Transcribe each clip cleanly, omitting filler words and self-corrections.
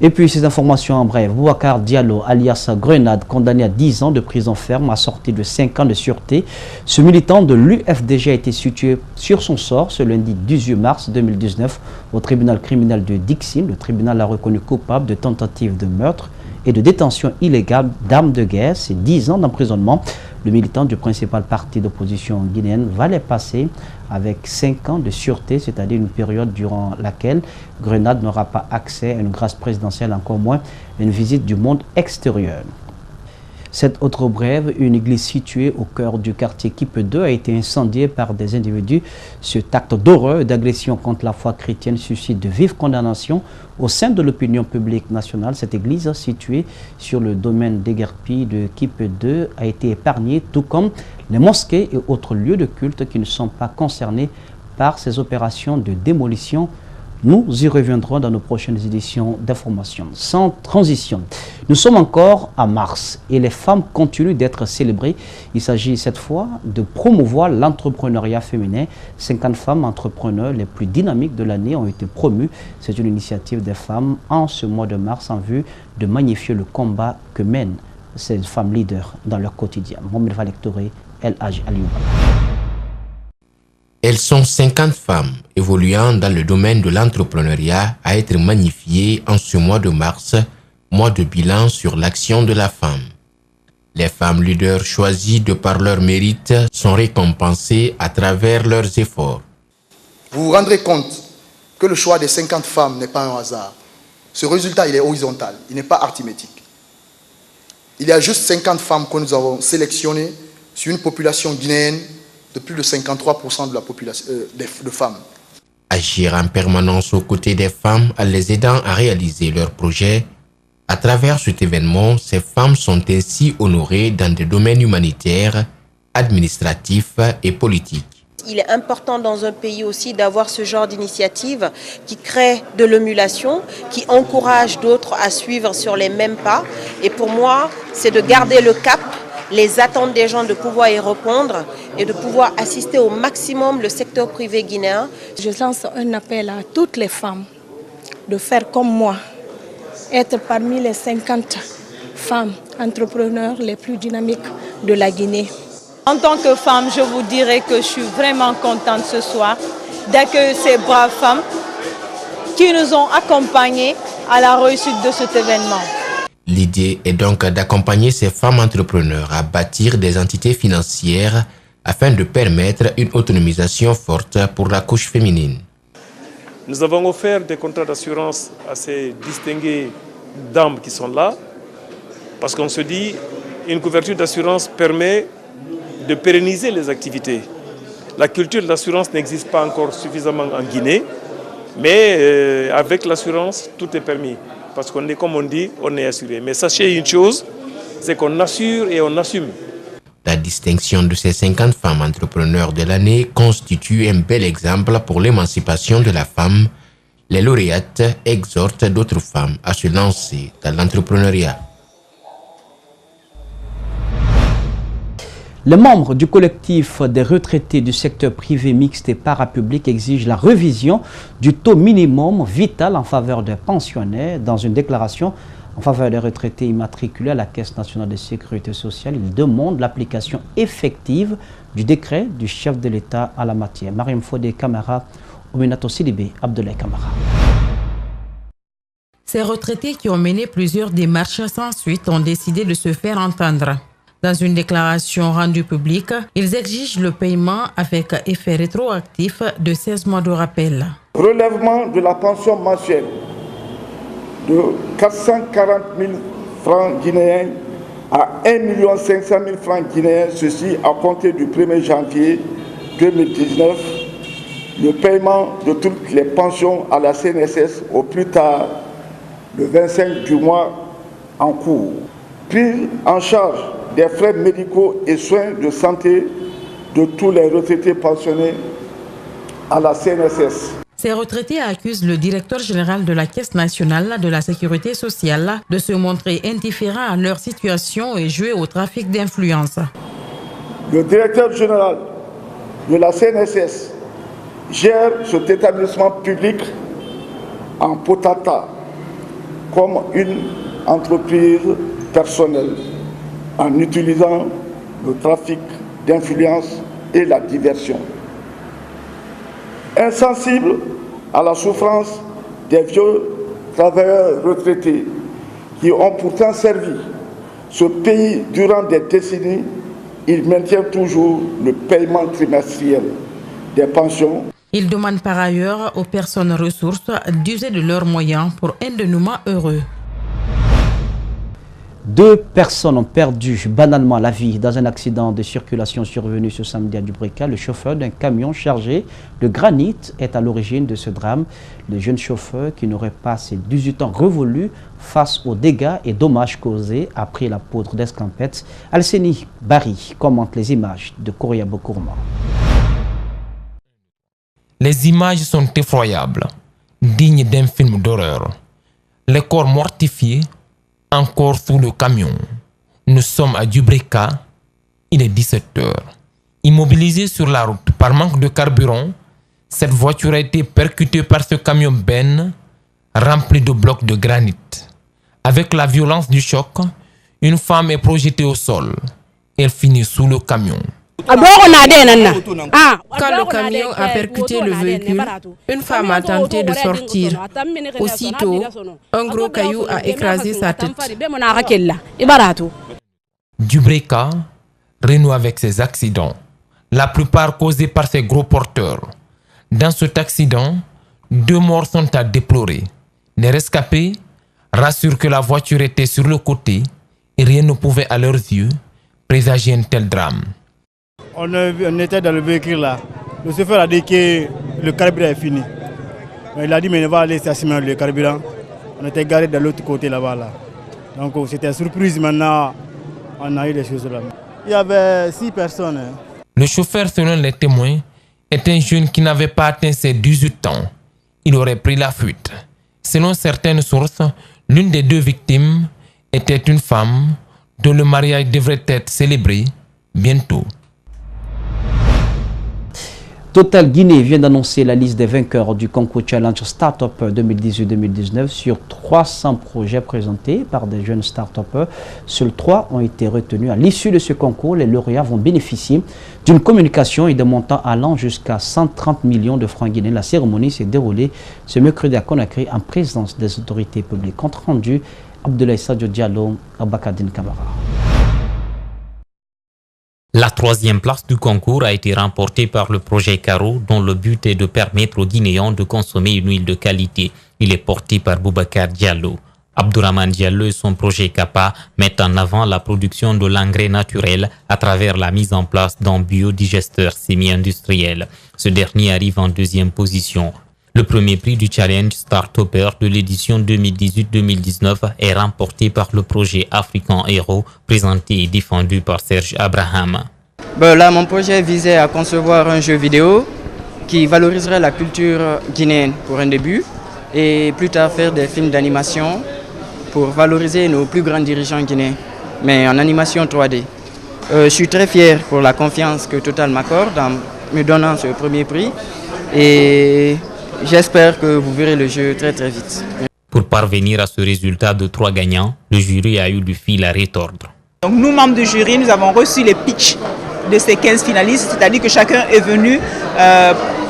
Et puis ces informations en bref, Boubacar Diallo, alias Grenade, condamné à 10 ans de prison ferme, assorti de 5 ans de sûreté. Ce militant de l'UFDG a été situé sur son sort ce lundi 18 mars 2019 au tribunal criminel de Dixine. Le tribunal l'a reconnu coupable de tentative de meurtre et de détention illégale d'armes de guerre. C'est 10 ans d'emprisonnement. Le militant du principal parti d'opposition guinéenne va les passer avec 5 ans de sûreté, c'est-à-dire une période durant laquelle Grenade n'aura pas accès à une grâce présidentielle, encore moins une visite du monde extérieur. Cette autre brève, une église située au cœur du quartier Kipe 2 a été incendiée par des individus. Cet acte d'horreur et d'agression contre la foi chrétienne suscite de vives condamnations au sein de l'opinion publique nationale. Cette église située sur le domaine d'Eguerpi de Kipe 2 a été épargnée, tout comme les mosquées et autres lieux de culte qui ne sont pas concernés par ces opérations de démolition. Nous y reviendrons dans nos prochaines éditions d'information. Sans transition, nous sommes encore à mars et les femmes continuent d'être célébrées. Il s'agit cette fois de promouvoir l'entrepreneuriat féminin. 50 femmes entrepreneurs les plus dynamiques de l'année ont été promues. C'est une initiative des femmes en ce mois de mars en vue de magnifier le combat que mènent ces femmes leaders dans leur quotidien. Mohamed Valektoré, El Hadj Aliouba. Elles sont 50 femmes évoluant dans le domaine de l'entrepreneuriat à être magnifiées en ce mois de mars, mois de bilan sur l'action de la femme. Les femmes leaders choisies de par leur mérite sont récompensées à travers leurs efforts. Vous vous rendrez compte que le choix des 50 femmes n'est pas un hasard. Ce résultat, il est horizontal, il n'est pas arithmétique. Il y a juste 50 femmes que nous avons sélectionnées sur une population guinéenne de plus de 53% de la population de femmes. Agir en permanence aux côtés des femmes en les aidant à réaliser leurs projets. À travers cet événement, ces femmes sont ainsi honorées dans des domaines humanitaires, administratifs et politiques. Il est important dans un pays aussi d'avoir ce genre d'initiative qui crée de l'émulation, qui encourage d'autres à suivre sur les mêmes pas. Et pour moi, c'est de garder le cap, les attentes des gens, de pouvoir y répondre et de pouvoir assister au maximum le secteur privé guinéen. Je lance un appel à toutes les femmes de faire comme moi, être parmi les 50 femmes entrepreneurs les plus dynamiques de la Guinée. En tant que femme, je vous dirais que je suis vraiment contente ce soir d'accueillir ces braves femmes qui nous ont accompagnés à la réussite de cet événement. L'idée est donc d'accompagner ces femmes entrepreneurs à bâtir des entités financières afin de permettre une autonomisation forte pour la couche féminine. Nous avons offert des contrats d'assurance à ces distinguées dames qui sont là, parce qu'on se dit une couverture d'assurance permet de pérenniser les activités. La culture de l'assurance n'existe pas encore suffisamment en Guinée, mais avec l'assurance, tout est permis. Parce qu'on est, comme on dit, on est assuré. Mais sachez une chose, c'est qu'on assure et on assume. La distinction de ces 50 femmes entrepreneurs de l'année constitue un bel exemple pour l'émancipation de la femme. Les lauréates exhortent d'autres femmes à se lancer dans l'entrepreneuriat. Les membres du collectif des retraités du secteur privé mixte et parapublic exigent la révision du taux minimum vital en faveur des pensionnaires. Dans une déclaration en faveur des retraités immatriculés à la Caisse nationale de sécurité sociale, ils demandent l'application effective du décret du chef de l'État à la matière. Mariam Fodé Camara, Ominato Sidibé, Abdoulaye Camara. Ces retraités qui ont mené plusieurs démarches sans suite ont décidé de se faire entendre. Dans une déclaration rendue publique, ils exigent le paiement avec effet rétroactif de 16 mois de rappel. Relèvement de la pension mensuelle de 440 000 francs guinéens à 1 500 000 francs guinéens, ceci à compter du 1er janvier 2019, le paiement de toutes les pensions à la CNSS au plus tard le 25 du mois en cours. Prise en charge des frais médicaux et soins de santé de tous les retraités pensionnés à la CNSS. Ces retraités accusent le directeur général de la Caisse nationale de la sécurité sociale de se montrer indifférent à leur situation et jouer au trafic d'influence. Le directeur général de la CNSS gère cet établissement public en potata comme une entreprise personnelle en utilisant le trafic d'influence et la diversion. Insensible à la souffrance des vieux travailleurs retraités qui ont pourtant servi ce pays durant des décennies, il maintient toujours le paiement trimestriel des pensions. Il demande par ailleurs aux personnes ressources d'user de leurs moyens pour un dénouement heureux. 2 personnes ont perdu banalement la vie dans un accident de circulation survenu ce samedi à Dubrika. Le chauffeur d'un camion chargé de granit est à l'origine de ce drame. Le jeune chauffeur, qui n'aurait pas ses 18 ans révolus face aux dégâts et dommages causés, a pris la poudre d'escampette. Alceni Barry commente les images de Korea Bokourma. Les images sont effroyables, dignes d'un film d'horreur. Les corps mortifiés, encore sous le camion. Nous sommes à Dubrika, il est 17h. Immobilisée sur la route par manque de carburant, cette voiture a été percutée par ce camion benne rempli de blocs de granit. Avec la violence du choc, une femme est projetée au sol. Elle finit sous le camion. Quand le camion a percuté le véhicule, une femme a tenté de sortir. Aussitôt, un gros caillou a écrasé sa tête. Dubrika renoue avec ces accidents, la plupart causés par ces gros porteurs. Dans cet accident, 2 morts sont à déplorer. Les rescapés rassurent que la voiture était sur le côté et rien ne pouvait à leurs yeux présager un tel drame. On était dans le véhicule là. Le chauffeur a dit que le carburant est fini. Il a dit mais il va aller stationner le carburant. On était garé de l'autre côté là-bas. Là. Donc c'était surprise maintenant. On a eu des choses là. Il y avait 6 personnes. Le chauffeur, selon les témoins, est un jeune qui n'avait pas atteint ses 18 ans. Il aurait pris la fuite. Selon certaines sources, l'une des 2 victimes était une femme dont le mariage devrait être célébré bientôt. Total Guinée vient d'annoncer la liste des vainqueurs du concours Challenge Startup 2018-2019 sur 300 projets présentés par des jeunes start-upers. Seuls 3 ont été retenus. À l'issue de ce concours, les lauréats vont bénéficier d'une communication et de montants allant jusqu'à 130 millions de francs guinéens. La cérémonie s'est déroulée ce mercredi à Conakry en présence des autorités publiques. Compte rendu, Abdoulaye Sadio Diallo, Abakadine Kamara. La 3e place du concours a été remportée par le projet Caro, dont le but est de permettre aux Guinéens de consommer une huile de qualité. Il est porté par Boubacar Diallo. Abdourahmane Diallo et son projet CAPA mettent en avant la production de l'engrais naturel à travers la mise en place d'un biodigester semi-industriel. Ce dernier arrive en 2e position. Le premier prix du Challenge Start-Upper de l'édition 2018-2019 est remporté par le projet African Hero, présenté et défendu par Serge Abraham. Là, mon projet visait à concevoir un jeu vidéo qui valoriserait la culture guinéenne pour un début et plus tard faire des films d'animation pour valoriser nos plus grands dirigeants guinéens, mais en animation 3D. Je suis très fier pour la confiance que Total m'accorde en me donnant ce premier prix et j'espère que vous verrez le jeu très très vite. Pour parvenir à ce résultat de 3 gagnants, le jury a eu du fil à retordre. Donc nous, membres du jury, nous avons reçu les pitchs de ces 15 finalistes, c'est-à-dire que chacun est venu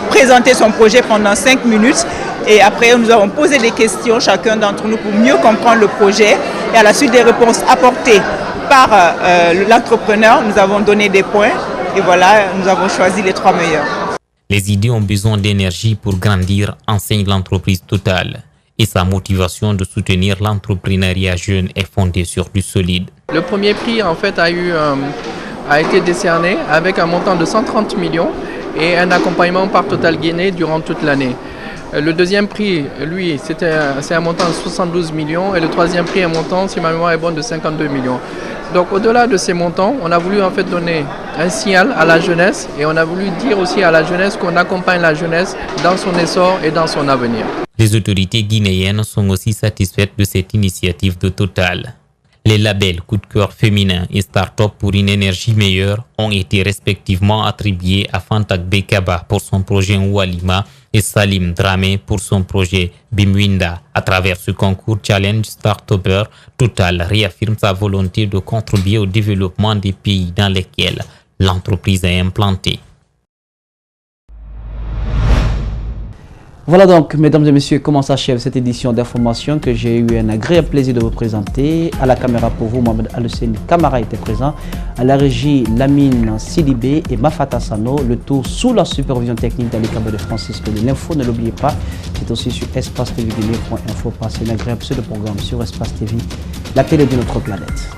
présenter son projet pendant 5 minutes et après nous avons posé des questions chacun d'entre nous pour mieux comprendre le projet et à la suite des réponses apportées par l'entrepreneur, nous avons donné des points et voilà, nous avons choisi les 3 meilleurs. Les idées ont besoin d'énergie pour grandir, enseigne l'entreprise Total. Et sa motivation de soutenir l'entrepreneuriat jeune est fondée sur du solide. Le premier prix en fait a été décerné avec un montant de 130 millions et un accompagnement par Total Guinée durant toute l'année. Le deuxième prix, lui, c'est un montant de 72 millions et le troisième prix, un montant, si ma mémoire est bonne, de 52 millions. Donc au-delà de ces montants, on a voulu en fait donner un signal à la jeunesse et on a voulu dire aussi à la jeunesse qu'on accompagne la jeunesse dans son essor et dans son avenir. Les autorités guinéennes sont aussi satisfaites de cette initiative de Total. Les labels Coup de cœur féminin et Start-up pour une énergie meilleure ont été respectivement attribués à Fantak Bekaba pour son projet Oualima et Salim Dramé pour son projet Bimwinda. À travers ce concours Challenge Startupper, Total réaffirme sa volonté de contribuer au développement des pays dans lesquels l'entreprise est implantée. Voilà donc, mesdames et messieurs, comment s'achève cette édition d'information que j'ai eu un agréable plaisir de vous présenter. À la caméra pour vous, Mohamed Al-Hussein Kamara était présent. À la régie, Lamine Sidibé et Mafata Sano. Le tout sous la supervision technique d'Alikaba de Francisco de l'info. Ne l'oubliez pas, c'est aussi sur espace-tv-guinée.info. Passez un agréable programme sur Espace TV, la télé de notre planète.